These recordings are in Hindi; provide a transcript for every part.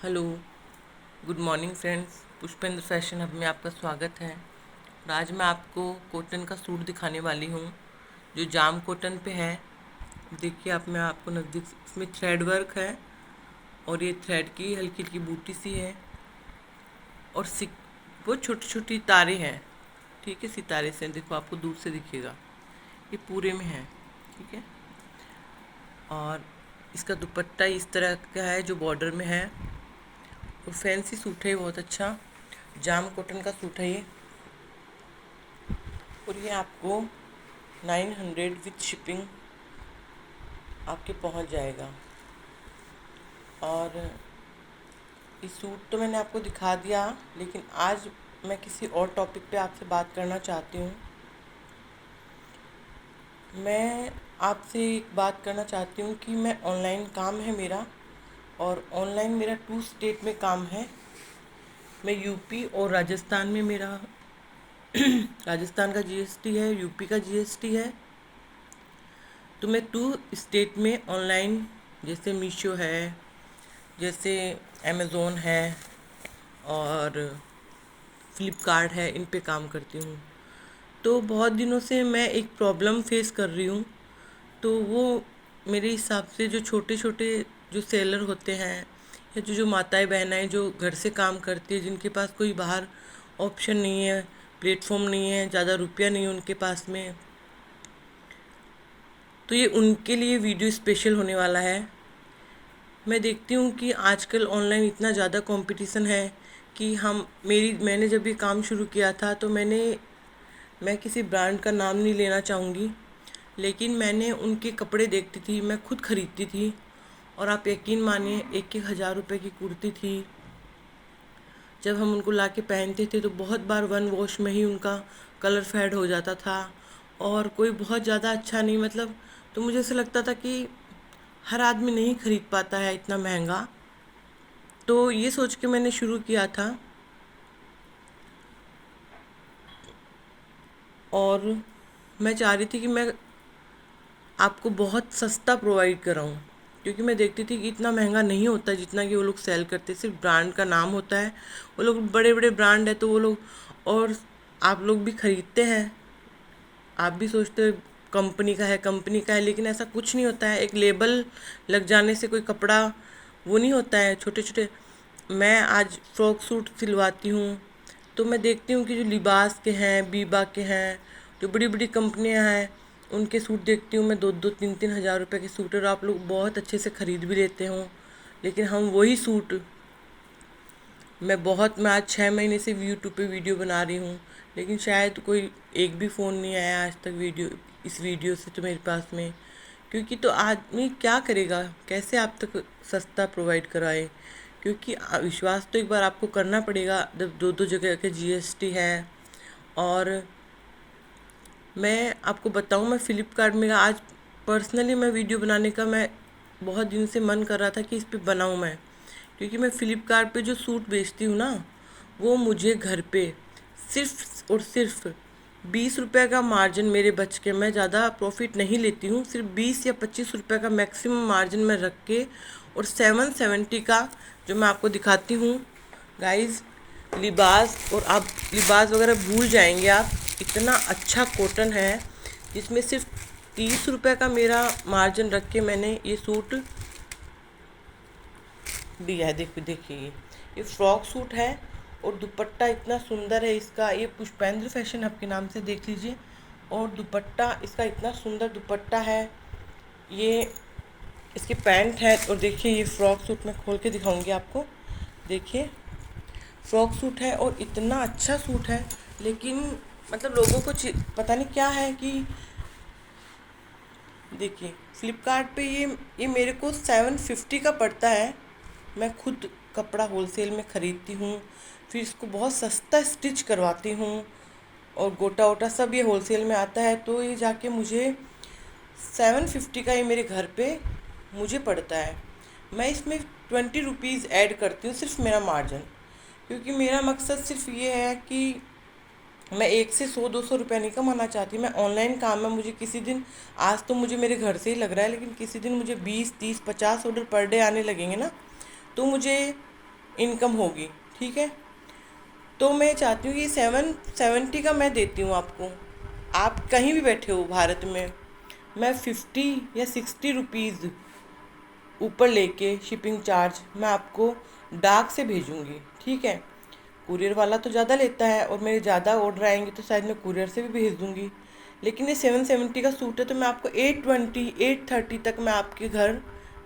Hello, good morning friends. Pushpendra fashion hub में आपका स्वागत है। और आज मैं आपको कॉटन का सूट दिखाने वाली हूँ जो जाम कॉटन पे है। देखिए मैं आपको नज़दीक इसमें थ्रेड वर्क है और ये थ्रेड की हल्की हल्की बूटी सी है और वो छोटी छोटी तारे हैं। ठीक है, सितारे से देखो, आपको दूर से दिखेगा, ये पूरे में है। ठीक है, और इसका दुपट्टा इस तरह का है जो बॉर्डर में है और फैंसी सूट है, बहुत अच्छा जाम कॉटन का सूट है ये। और ये आपको 900 विथ शिपिंग आपके पहुंच जाएगा। और ये सूट तो मैंने आपको दिखा दिया, लेकिन आज मैं किसी और टॉपिक पे आपसे बात करना चाहती हूँ। मैं आपसे एक बात करना चाहती हूँ कि मैं ऑनलाइन काम है मेरा, और ऑनलाइन मेरा 2 स्टेट में काम है। मैं यूपी और राजस्थान में मेरा राजस्थान का जीएसटी है, यूपी का जीएसटी है। तो मैं 2 स्टेट में ऑनलाइन, जैसे मीशो है, जैसे अमेज़ोन है और फ्लिपकार्ट है, इन पे काम करती हूँ। तो बहुत दिनों से मैं एक प्रॉब्लम फेस कर रही हूँ। तो वो मेरे हिसाब से जो छोटे छोटे जो सेलर होते हैं, या जो माताएं बहनें जो घर से काम करती है, जिनके पास कोई बाहर ऑप्शन नहीं है, प्लेटफॉर्म नहीं है, ज़्यादा रुपया नहीं है उनके पास में, तो ये उनके लिए वीडियो स्पेशल होने वाला है। मैं देखती हूँ कि आजकल ऑनलाइन इतना ज़्यादा कंपटीशन है कि मैंने जब ये काम शुरू किया था तो मैं किसी ब्रांड का नाम नहीं लेना चाहूँगी, लेकिन मैंने उनके कपड़े देखती थी, मैं खुद खरीदती थी। और आप यकीन मानिए, 1-1 हज़ार रुपये की कुर्ती थी। जब हम उनको ला के पहनते थे तो बहुत बार वन वॉश में ही उनका कलर फेड हो जाता था, और कोई बहुत ज़्यादा अच्छा नहीं, मतलब। तो मुझे ऐसा लगता था कि हर आदमी नहीं खरीद पाता है इतना महंगा। तो ये सोच के मैंने शुरू किया था, और मैं चाह रही थी कि मैं आपको बहुत सस्ता प्रोवाइड कराऊं, क्योंकि मैं देखती थी कि इतना महंगा नहीं होता जितना कि वो लोग सेल करते, सिर्फ ब्रांड का नाम होता है। वो लोग बड़े बड़े ब्रांड है तो वो लोग, और आप लोग भी खरीदते हैं, आप भी सोचते हो कंपनी का है, लेकिन ऐसा कुछ नहीं होता है। एक लेबल लग जाने से कोई कपड़ा वो नहीं होता है। छोटे छोटे मैं आज फ्रॉक सूट सिलवाती हूँ, तो मैं देखती हूँ कि जो लिबास के हैं, बीबा के हैं, जो बड़ी बड़ी कंपनियाँ हैं, उनके सूट देखती हूँ मैं, 2-2 3-3 हज़ार रुपये के सूट, और आप लोग बहुत अच्छे से ख़रीद भी लेते हो। लेकिन हम वही सूट, मैं आज 6 महीने से यूट्यूब पे वीडियो बना रही हूँ, लेकिन शायद कोई एक भी फ़ोन नहीं आया आज तक इस वीडियो से तो मेरे पास में। क्योंकि तो आदमी क्या करेगा, कैसे आप तक सस्ता प्रोवाइड कराए? क्योंकि विश्वास तो एक बार आपको करना पड़ेगा, जब 2-2 जगह के जीएसटी है। और मैं आपको बताऊँ, मैं फ़्लिपकार्ट में आज पर्सनली मैं वीडियो बनाने का मैं बहुत दिन से मन कर रहा था कि इस पे बनाऊँ मैं, क्योंकि मैं फ़्लिपकार्ट पे जो सूट बेचती हूँ ना, वो मुझे घर पे सिर्फ और सिर्फ 20 रुपये का मार्जिन मेरे बच के, मैं ज़्यादा प्रॉफिट नहीं लेती हूँ, सिर्फ 20 या 25 रुपये का मैक्सिमम मार्जिन में रख के, और 770 का जो मैं आपको दिखाती हूँ गाइस, लिबास। और आप लिबास वगैरह भूल जाएंगे, आप इतना अच्छा कॉटन है, जिसमें सिर्फ 30 रुपये का मेरा मार्जिन रख के मैंने ये सूट दिया है। देखिए ये फ्रॉक सूट है, और दुपट्टा इतना सुंदर है इसका, ये पुष्पेंद्र फैशन हब के नाम से देख लीजिए। और दुपट्टा इसका इतना सुंदर दुपट्टा है, ये इसकी पैंट है। और देखिए ये फ्रॉक सूट मैं खोल के दिखाऊंगी आपको। देखिए फ्रॉक सूट है और इतना अच्छा सूट है, लेकिन मतलब लोगों को पता नहीं क्या है कि, देखिए फ्लिपकार्ट पे ये मेरे को 750 का पड़ता है। मैं खुद कपड़ा होलसेल में ख़रीदती हूँ, फिर इसको बहुत सस्ता स्टिच करवाती हूँ, और गोटा वोटा सब ये होलसेल में आता है। तो ये जाके मुझे 750 का ये मेरे घर पे मुझे पड़ता है। मैं इसमें 20 रुपीज़ ऐड करती हूँ, सिर्फ मेरा मार्जिन, क्योंकि मेरा मकसद सिर्फ ये है कि मैं 1 से 100-200 रुपये नहीं कमाना चाहती। मैं ऑनलाइन काम है, मुझे किसी दिन, आज तो मुझे मेरे घर से ही लग रहा है, लेकिन किसी दिन मुझे 20-30-50 ऑर्डर पर डे आने लगेंगे ना, तो मुझे इनकम होगी, ठीक है। तो मैं चाहती हूँ कि 770 का मैं देती हूँ आपको, आप कहीं भी बैठे हो भारत में, मैं 50 या 60 रुपीज़ ऊपर लेके शिपिंग चार्ज मैं आपको डाक से भेजूँगी, ठीक है। कुरियर वाला तो ज़्यादा लेता है और मेरे ज़्यादा ऑर्डर आएंगे तो शायद मैं कुरियर से भी भेज दूँगी, लेकिन ये 770 का सूट है तो मैं आपको 820 830 तक मैं आपके घर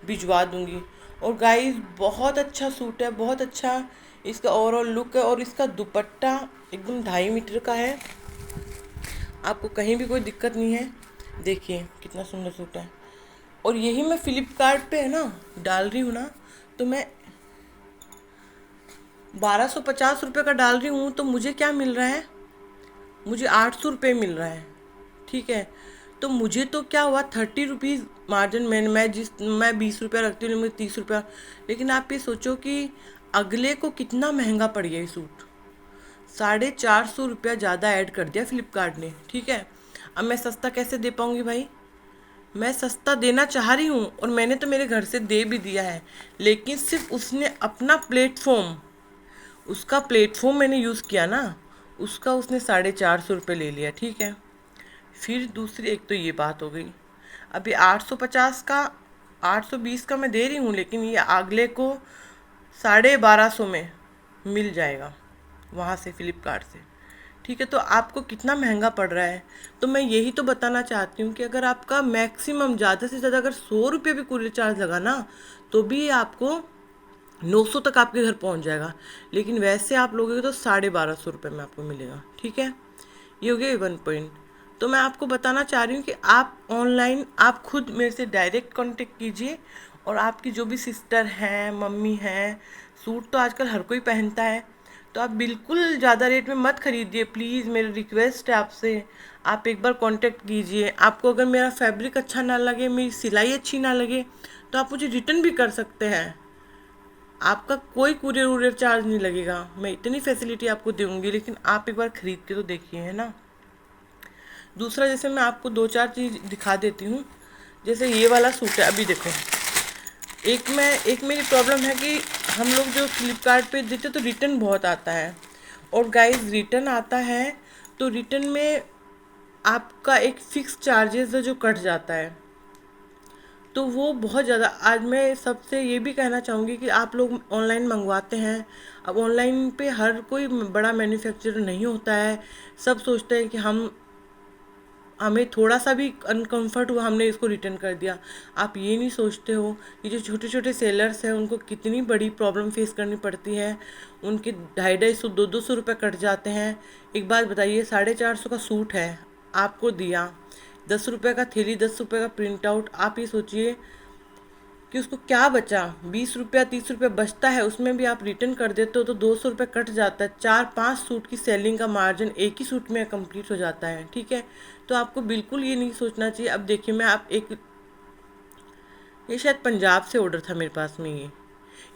भिजवा दूँगी। और गाइस बहुत अच्छा सूट है, बहुत अच्छा इसका ओवरऑल लुक है, और इसका दुपट्टा एकदम 2.5 मीटर का है, आपको कहीं भी कोई दिक्कत नहीं है। देखिए कितना सुंदर सूट है। और यही मैं फ्लिपकार्ट पे है ना डाल रही हूँ ना, तो मैं 1250 रुपये का डाल रही हूँ, तो मुझे क्या मिल रहा है, मुझे 800 रुपये मिल रहा है, ठीक है। तो मुझे तो क्या हुआ, 30 रुपीज़ मार्जिन मैं 20 रुपया रखती हूँ, मुझे 30 रुपया। लेकिन आप ये सोचो कि अगले को कितना महंगा पड़ गया ये सूट, 450 रुपया ज़्यादा ऐड कर दिया फ्लिपकार्ट ने, ठीक है। अब मैं सस्ता कैसे दे पाऊँगी भाई, मैं सस्ता देना चाह रही हूँ और मैंने तो मेरे घर से दे भी दिया है, लेकिन सिर्फ उसने अपना प्लेटफॉर्म, उसका प्लेटफॉर्म मैंने यूज़ किया ना, उसका उसने 450 रुपये ले लिया, ठीक है। फिर दूसरी एक तो ये बात हो गई, अभी 850 का 820 का मैं दे रही हूँ, लेकिन ये अगले को 1250 में मिल जाएगा वहाँ से फ्लिपकार्ट से, ठीक है। तो आपको कितना महंगा पड़ रहा है। तो मैं यही तो बताना चाहती हूँ कि अगर आपका मैक्सिमम ज़्यादा से ज़्यादा अगर 100 रुपये भी कुरियर चार्ज लगा ना, तो भी आपको 900 तक आपके घर पहुँच जाएगा। लेकिन वैसे आप लोगे तो 1250 रुपये में आपको मिलेगा, ठीक है। ये हो गया 1 पॉइंट। तो मैं आपको बताना चाह रही हूँ कि आप ऑनलाइन आप खुद मेरे से डायरेक्ट कांटेक्ट कीजिए, और आपकी जो भी सिस्टर हैं, मम्मी हैं, सूट तो आजकल हर कोई पहनता है, तो आप बिल्कुल ज़्यादा रेट में मत खरीदिए प्लीज़, मेरी रिक्वेस्ट है आपसे। आप एक बार कांटेक्ट कीजिए, आपको अगर मेरा फैब्रिक अच्छा ना लगे, मेरी सिलाई अच्छी ना लगे, तो आप मुझे रिटर्न भी कर सकते हैं, आपका कोई कुरियर वुरियर चार्ज नहीं लगेगा, मैं इतनी फैसिलिटी आपको दूंगी। लेकिन आप एक बार ख़रीद के तो देखिए, है ना। दूसरा, जैसे मैं आपको 2 4 चीज़ दिखा देती हूँ। जैसे ये वाला सूट है, अभी देखो, एक मेरी प्रॉब्लम है कि हम लोग जो फ्लिपकार्ट पे देते तो रिटर्न बहुत आता है, और गाइस रिटर्न आता है तो रिटर्न में आपका एक फ़िक्स चार्जेस है जो कट जाता है, तो वो बहुत ज़्यादा। आज मैं सबसे ये भी कहना चाहूँगी कि आप लोग ऑनलाइन मंगवाते हैं, अब ऑनलाइन पे हर कोई बड़ा मैन्युफैक्चरर नहीं होता है, सब सोचते हैं कि हमें थोड़ा सा भी अनकंफर्ट हुआ हमने इसको रिटर्न कर दिया। आप ये नहीं सोचते हो कि जो छोटे छोटे सेलर्स हैं उनको कितनी बड़ी प्रॉब्लम फेस करनी पड़ती है, उनके 250 200 रुपये कट जाते हैं। एक बात बताइए, 450 का सूट है, आपको दिया 10 रुपये का थैली, 10 रुपये का प्रिंट आउट, आप ये सोचिए कि उसको क्या बचा, 20 रुपया 30 रुपये बचता है, उसमें भी आप रिटर्न कर देते हो तो 200 रुपये कट जाता है, 4 5 सूट की सेलिंग का मार्जिन एक ही सूट में कंप्लीट हो जाता है, ठीक है। तो आपको बिल्कुल ये नहीं सोचना चाहिए। अब देखिए, मैं आप एक, ये शायद पंजाब से ऑर्डर था मेरे पास में, ये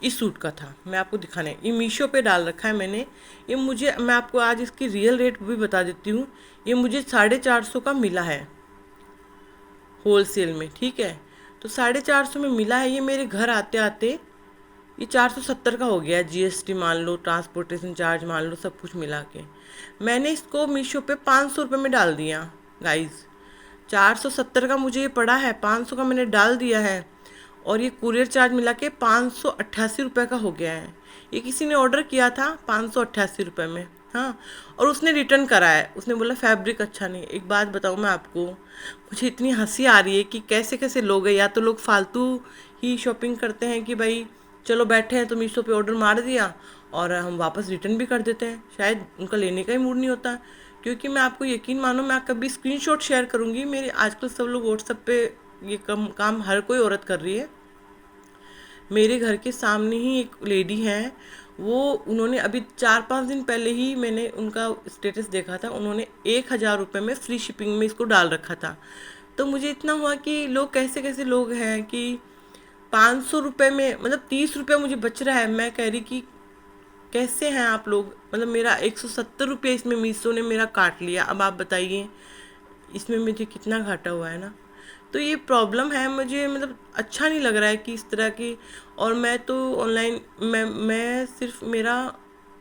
इस सूट का था, मैं आपको दिखाने, ये मीशो पे डाल रखा है मैंने। ये मुझे, मैं आपको आज इसकी रियल रेट भी बता देती हूँ, ये मुझे 450 का मिला है होलसेल में, ठीक है। तो 450 में मिला है, ये मेरे घर आते आते ये 470 का हो गया, जीएसटी मान लो, ट्रांसपोर्टेशन चार्ज मान लो, सब कुछ मिला के मैंने इसको मीशो पे 500 रुपये में डाल दिया गाइस। 470 का मुझे ये पड़ा है, 500 का मैंने डाल दिया है, और ये कुरियर चार्ज मिला के 588 रुपये का हो गया है। ये किसी ने ऑर्डर किया था 588 रुपये में, हाँ, और उसने रिटर्न करा है, उसने बोला फैब्रिक अच्छा नहीं। एक बात बताऊँ मैं आपको, मुझे इतनी हंसी आ रही है कि कैसे कैसे लोग हैं, या तो लोग फालतू ही शॉपिंग करते हैं कि भाई चलो बैठे हैं तो मीशो पे ऑर्डर मार दिया और हम वापस रिटर्न भी कर देते हैं, शायद उनका लेने का ही मूड नहीं होता। क्योंकि मैं आपको यकीन मानो, मैं कभी स्क्रीनशॉट शेयर करूँगी, मेरे आजकल सब लोग व्हाट्सएप पे ये काम हर कोई औरत कर रही है। मेरे घर के सामने ही एक लेडी हैं, वो उन्होंने अभी 4 5 दिन पहले ही मैंने उनका स्टेटस देखा था, उन्होंने 1000 रुपये में फ्री शिपिंग में इसको डाल रखा था। तो मुझे इतना हुआ कि लोग कैसे कैसे लोग हैं कि 500 रुपये में, मतलब 30 रुपये मुझे बच रहा है, मैं कह रही कि कैसे हैं आप लोग, मतलब मेरा 170 रुपये इसमें मीशो ने मेरा काट लिया। अब आप बताइए इसमें मुझे कितना घाटा हुआ है ना। तो ये प्रॉब्लम है मुझे, मतलब अच्छा नहीं लग रहा है कि इस तरह की। और मैं तो ऑनलाइन, मैं सिर्फ मेरा,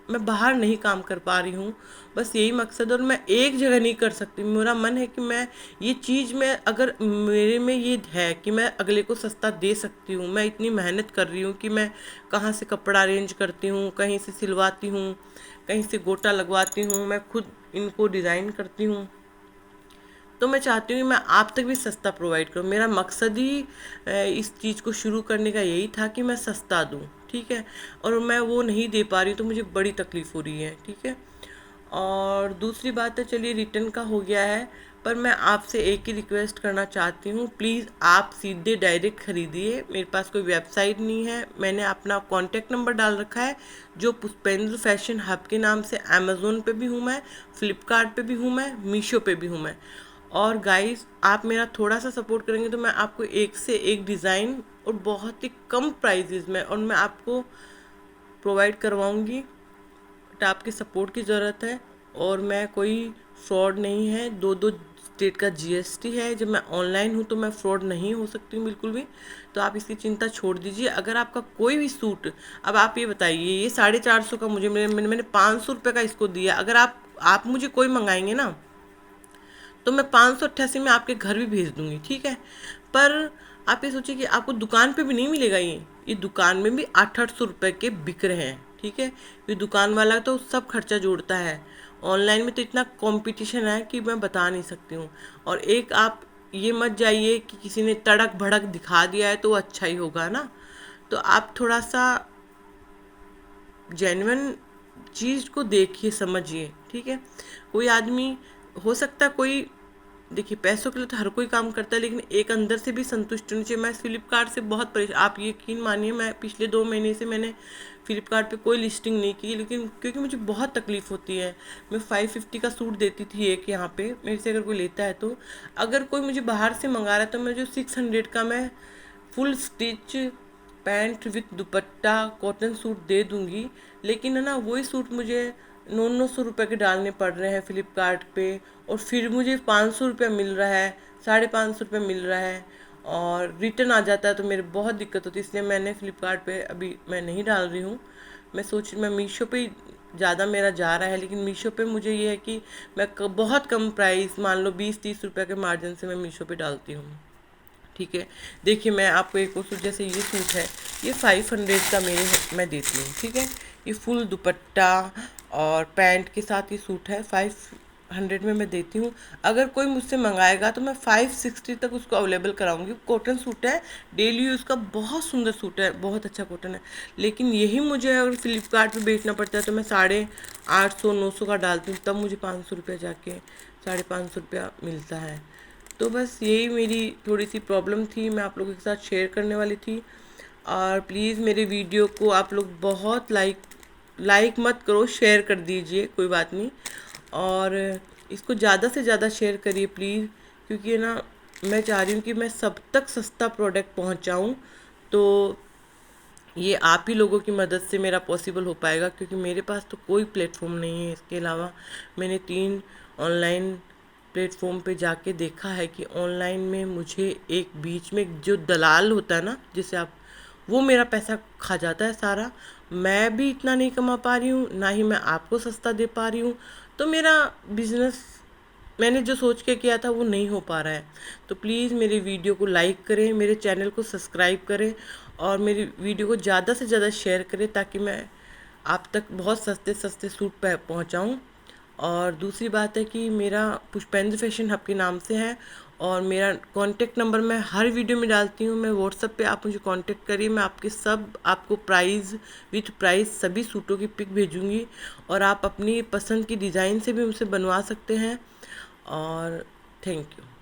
मैं बाहर नहीं काम कर पा रही हूँ, बस यही मकसद। और मैं एक जगह नहीं कर सकती, मेरा मन है कि मैं ये चीज़, मैं अगर मेरे में ये है कि मैं अगले को सस्ता दे सकती हूँ, मैं इतनी मेहनत कर रही हूँ कि मैं कहाँ से कपड़ा अरेंज करती हूँ, कहीं से सिलवाती हूँ, कहीं से गोटा लगवाती हूँ, मैं खुद इनको डिज़ाइन करती हूँ। तो मैं चाहती हूँ कि मैं आप तक भी सस्ता प्रोवाइड करूँ। मेरा मकसद ही इस चीज़ को शुरू करने का यही था कि मैं सस्ता दूँ, ठीक है। और मैं वो नहीं दे पा रही हूँ, तो मुझे बड़ी तकलीफ़ हो रही है, ठीक है। और दूसरी बात है, चलिए रिटर्न का हो गया है, पर मैं आपसे एक ही रिक्वेस्ट करना चाहती हूँ, प्लीज़ आप सीधे डायरेक्ट ख़रीदिए। मेरे पास कोई वेबसाइट नहीं है, मैंने अपना कॉन्टैक्ट नंबर डाल रखा है जो पुष्पेंद्र फैशन हब के नाम से। अमेज़ोन पे भी हूँ मैं, फ़्लिपकार्ट पे भी हूँ मैं, मीशो पे भी हूँ मैं। और गाइस, आप मेरा थोड़ा सा सपोर्ट करेंगे तो मैं आपको एक से एक डिज़ाइन और बहुत ही कम प्राइजेज़ में और मैं आपको प्रोवाइड करवाऊँगी। बट आपकी सपोर्ट की ज़रूरत है। और मैं कोई फ्रॉड नहीं है, दो दो स्टेट का जीएसटी है, जब मैं ऑनलाइन हूँ तो मैं फ्रॉड नहीं हो सकती हूँ बिल्कुल भी। तो आप इसकी चिंता छोड़ दीजिए। अगर आपका कोई भी सूट, अब आप ये बताइए, ये 450 का मुझे, मैंने 500 रुपये का इसको दिया, अगर आप मुझे कोई मंगाएंगे ना, तो मैं 588 में आपके घर भी भेज दूंगी, ठीक है। पर आप ये सोचिए कि आपको दुकान पे भी नहीं मिलेगा, ये दुकान में भी 800 रुपये के बिक रहे हैं, ठीक है। ये दुकान वाला तो सब खर्चा जोड़ता है। ऑनलाइन में तो इतना कंपटीशन है कि मैं बता नहीं सकती हूँ। और एक आप ये मत जाइए कि किसी ने तड़क भड़क दिखा दिया है तो वो अच्छा ही होगा ना। तो आप थोड़ा सा जेन्युइन चीज़ को देखिए, समझिए, ठीक है। कोई आदमी, हो सकता है कोई, देखिए पैसों के लिए तो हर कोई काम करता है, लेकिन एक अंदर से भी संतुष्ट होनी चाहिए। मैं फ्लिपकार्ट से बहुत परेशान, आप यकीन मानिए, मैं पिछले 2 महीने से मैंने फ्लिपकार्ट पे कोई लिस्टिंग नहीं की, लेकिन क्योंकि मुझे बहुत तकलीफ़ होती है। मैं 550 का सूट देती थी एक, यहाँ पे मेरे से अगर कोई लेता है तो, अगर कोई मुझे बाहर से मंगा रहा है तो मैं जो 600 का मैं full stitch pant with dupatta cotton suit दे दूंगी, लेकिन है ना, वही सूट मुझे 900 रुपये के डालने पड़ रहे हैं फ्लिपकार्ट पे। और फिर मुझे 500 रुपया मिल रहा है, 550 रुपये मिल रहा है, और रिटर्न आ जाता है, तो मेरे बहुत दिक्कत होती है। इसलिए मैंने फ़्लिपकार्ट पे अभी मैं नहीं डाल रही हूँ। मैं मीशो पे ही ज़्यादा मेरा जा रहा है, लेकिन मीशो पे मुझे ये है कि मैं बहुत कम प्राइस, मान लो 20-30 रुपये के मार्जिन से मैं मीशो पे डालती हूँ, ठीक है। देखिए मैं आपको एक और सूट, जैसे ये सूट है, ये 500 का मैं देती हूँ, ठीक है। ये फुल दुपट्टा और पैंट के साथ ये सूट है, 500 में मैं देती हूँ। अगर कोई मुझसे मंगाएगा तो मैं 560 तक उसको अवेलेबल कराऊंगी। कॉटन सूट है, डेली यूज़ का, बहुत सुंदर सूट है, बहुत अच्छा कॉटन है। लेकिन यही मुझे अगर फ्लिपकार्ट पे बेचना पड़ता है तो मैं 850-900 का डालती हूँ, तब मुझे 500 रुपया जाके 550 रुपया मिलता है। तो बस यही मेरी थोड़ी सी प्रॉब्लम थी, मैं आप लोगों के साथ शेयर करने वाली थी। और प्लीज़ मेरे वीडियो को आप लोग बहुत लाइक मत करो, शेयर कर दीजिए, कोई बात नहीं। और इसको ज़्यादा से ज़्यादा शेयर करिए प्लीज़, क्योंकि है ना, मैं चाह रही हूँ कि मैं सब तक सस्ता प्रोडक्ट पहुँचाऊँ। तो ये आप ही लोगों की मदद से मेरा पॉसिबल हो पाएगा, क्योंकि मेरे पास तो कोई प्लेटफॉर्म नहीं है। इसके अलावा मैंने 3 ऑनलाइन प्लेटफॉर्म पे जाके देखा है कि ऑनलाइन में मुझे एक बीच में जो दलाल होता है ना, जिसे आप, वो मेरा पैसा खा जाता है सारा। मैं भी इतना नहीं कमा पा रही हूँ, ना ही मैं आपको सस्ता दे पा रही हूँ। तो मेरा बिजनेस, मैंने जो सोच के किया था वो नहीं हो पा रहा है। तो प्लीज़ मेरे वीडियो को लाइक करें, मेरे चैनल को सब्सक्राइब करें, और मेरी वीडियो को ज़्यादा से ज़्यादा शेयर करें, ताकि मैं आप तक बहुत सस्ते सस्ते सूट पहुँचाऊँ। और दूसरी बात है कि मेरा पुष्पेंद्र फैशन हब के नाम से है, और मेरा कॉन्टेक्ट नंबर मैं हर वीडियो में डालती हूँ। मैं व्हाट्सएप पे, आप मुझे कांटेक्ट करिए, मैं आपको प्राइस विथ प्राइस सभी सूटों की पिक भेजूँगी, और आप अपनी पसंद की डिज़ाइन से भी मुझसे बनवा सकते हैं। और थैंक यू।